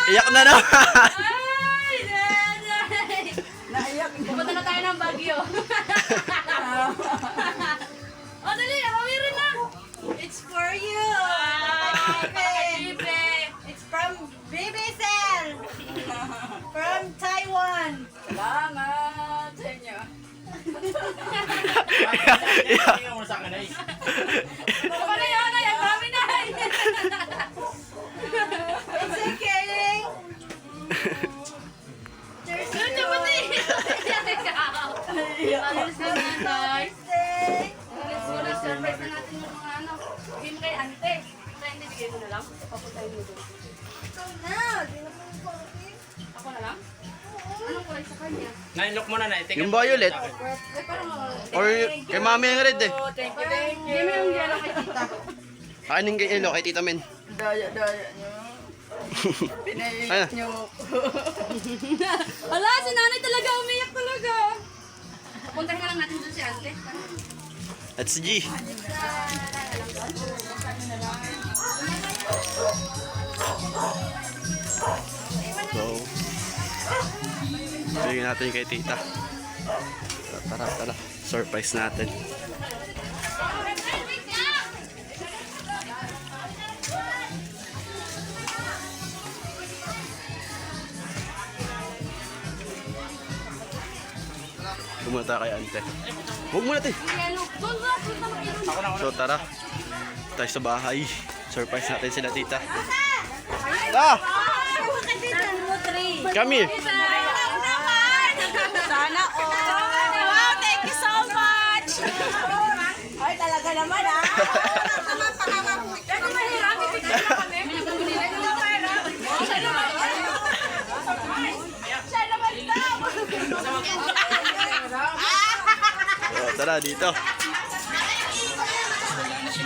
Iyak na naman. Ay, nanay. Naiyak. Pupunta na tayo ng Baguio. O, dali. Hawirin na. It's for you. Baby. It's from Baby Cell. From Taiwan. Salamat sa inyo. Ako na yun, ay. Ang dami na. It's okay. Doon siya pati. Ayos na nanay. Let's go na. Surprise na natin yung mga ano. Bigay mo kay ante. Sa hindi, bigay mo na lang. Papuntahin mo doon. Ako na lang? Anong kulay sa kanya? Nainlock mo na na. Yung violet. Ay, parang Or kay mami yung red eh. Thank you, thank Hindi mo yung yellow kay tita. Kanin kay Elo, kay Tita Men. Daya nyo. Pinaiyak nyo. Wala, si nanay talaga. Umiyak talaga. Puntahin na lang natin doon si ante. That's G. So, bigyan natin kay Tita. Tara. Surprise natin. Pumunta kay Ante. Huwag mo natin. Yellow. Doon ba? Punta mo kayo. So tara, tayo sa bahay. Surprise natin sila Tita. Ah! Come here. Sana all. Wow, thank you so much. Ay, talaga naman ah. Kasi mahirap. Ibigay na kami. May nagpapalilay na pera. Siya naman. Siya naman daw. So tara dito.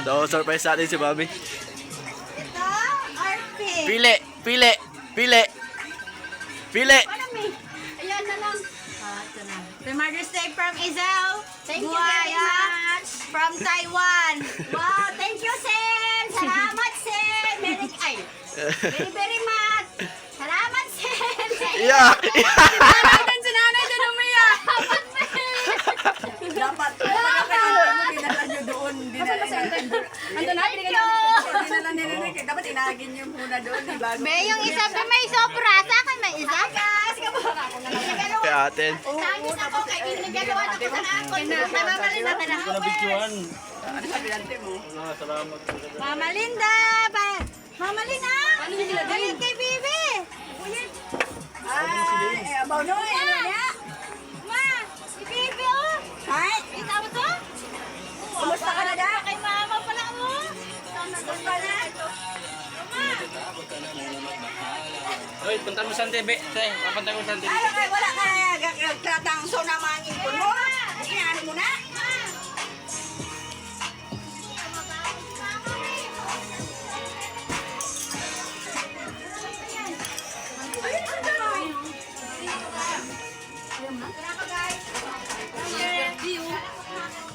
So surprise natin si Mami. Ito, RP. Pili. Ayan na lang. The Mother's Day from Izel. Thank you very much. From Taiwan. Wow, thank you, Sen. Salamat, Sen. Very much. Salamat, Sen. Yeah. Nanay, si nanay dyan umiyak. Dapat. Dinala nyo doon. Asan ba si ante? Ando na, binigyan Dinala nyo. Dapat inagin nyo muna doon. Be, yung isa pa may sobra. Sa akin may isa. Kay atin. Tangis ako kay ginagawa na kita na ako. Namamali na ka na. Ano sabi natin mo? Mama Linda! Mama Linda! Ano yung nilagay? Galit kay Bibi! Ay, abaw no. Ano niya? Ma! Si Bibi oh! Ay! Kita mo to? Kumusta ka na da? Kay mama pala mo! Kumusta na? Uy, punta mo sa TV. Papunta mo sa TV. Ay, wala ka na. Gagkatang so naman ipon mo. Inaano mo na?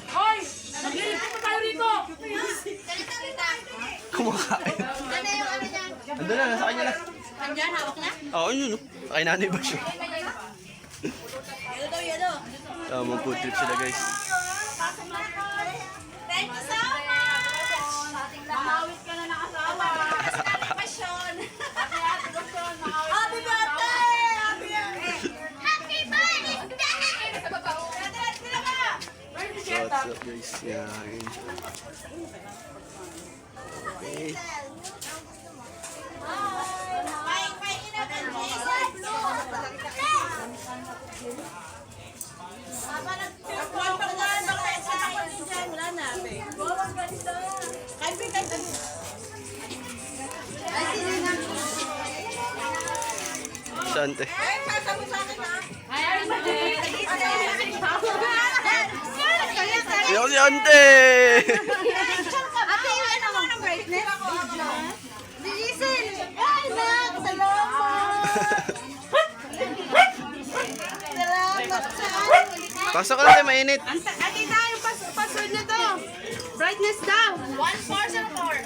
Hoy! Naglilipot pa tayo rito! Kumakain. Ano yung ano dyan? Ando na, nasa kanya na. Andyan, hawak na? Oo, yun. Kay nanay ba siya? Yado. Tamang food trip sila guys. Thank you so much. Mamawis ka na ng asawa. Pasyon. Happy birthday! Happy birthday! Happy birthday! So what's up guys? Yan. Okay. Sante. Yo si Ante! Ate, yung ano mo ng brightness? Diesel! Ay, nak! Salamat! Salamat sa akin! Pasok ka natin, mainit. Ate tayo, password na to. Brightness daw. 1-4-0-4.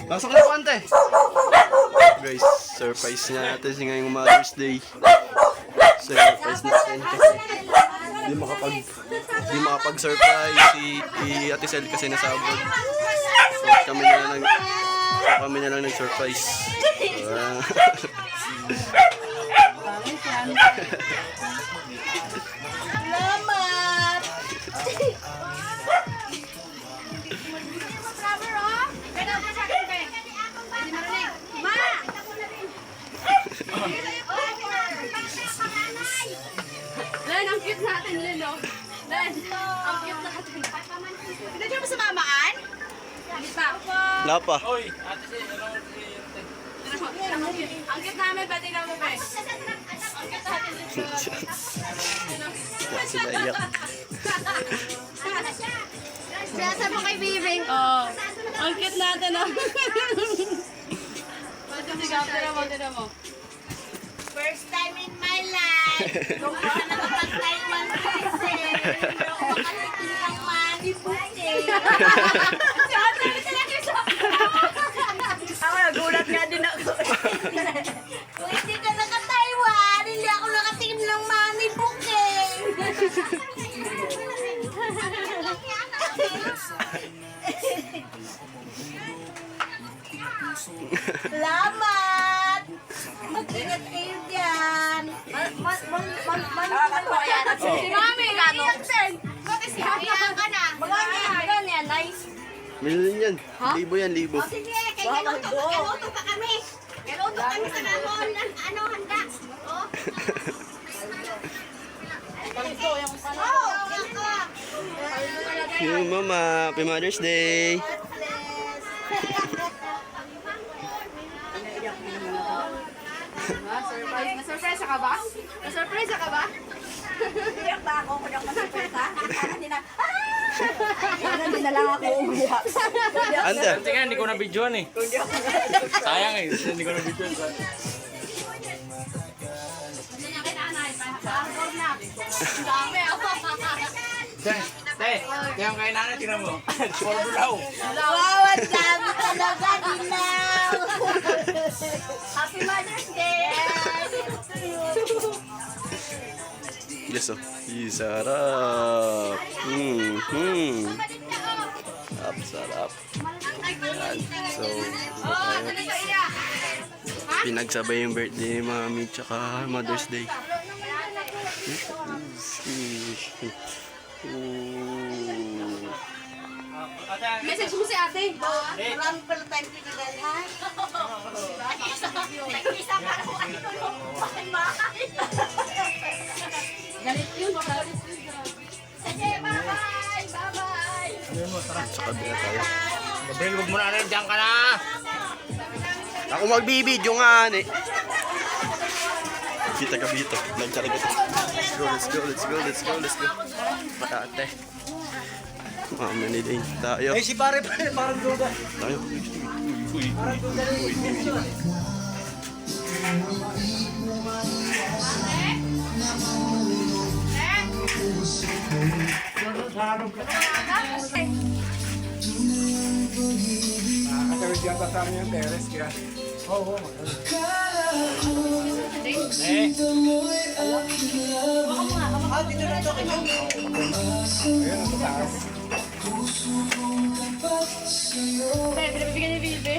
Pasok na po, Ante. guys, surprise nga natin si ngayong Mother's Day. Surprise natin kasi di makapag-surprise si Ate Sel kasi nasa abroad. So kami na lang nag-surprise. Salamat! Ma! Len, ang cute natin, Len, oh. Len, ang cute natin. Pinadyo mo sa mamaan? Hindi pa. Wala pa. Oy, ate si, Ang cute namin, pwede kami, be. Ang cute natin, Sila iyak. Siyasa mo kay Bibi. Oh, ang cute natin, oh. Pwede sigaw, tira mo. First time in my life. Nung ako na nakapag-Taiwan kasi. Hindi ako makatikin ng money buti. Ako, nagulat nga din ako. Kung hindi ka naka-Taiwan, hindi ako nakatingin ng money booking. Salamat! Mag-ingat kayo dyan. Nakakatawa yan. Si Mami, iyak din. Kaya ka na. Maganda yan, nice. Million yan. Libo yan, libo. O sige, kay Galuto pa kami. Galuto kami sa namon. Ano, handa. Oh. Yung mama, Happy Mother's Day. Na-surprise ka ba? Na-surprise ka ba? Iyak ba ako? Kung ako masipeta? Hindi na, hindi na lang ako umiyak. Anda. Ante nga, hindi ko na-videoan eh. Sayang eh, hindi ko na-videoan. Hindi niya kinanay. Passport na. Ang dami, oh. Te, yung kay nanay, tingnan mo. Puro bulaw. Wow, ang dami talaga, Dinaw. Happy Mother's Day. Yes, oh. Sarap. Sarap. Yan. So, pinagsabay yung birthday ni Mami tsaka Mother's Day. Message mo si ate. Marami pala tayong pinadalhan. Nag-isa pa ako ano Galit yun. Galit yun. Sige, bye-bye. Bye-bye. Sa kabila tayo. Gabriel, huwag mo na rin, dyan ka na. Ako magbibidyo nga, eh. Kita ka dito. Nagtsara ka. Let's go. Patate. Mamanilig tayo. Eh, si pare parang duda. Tayo. Uy. Nakakatawid yung kasama yung teres kaya. Oo. Eh, Ayun, ang taas. Pinabibigyan ni Bibi.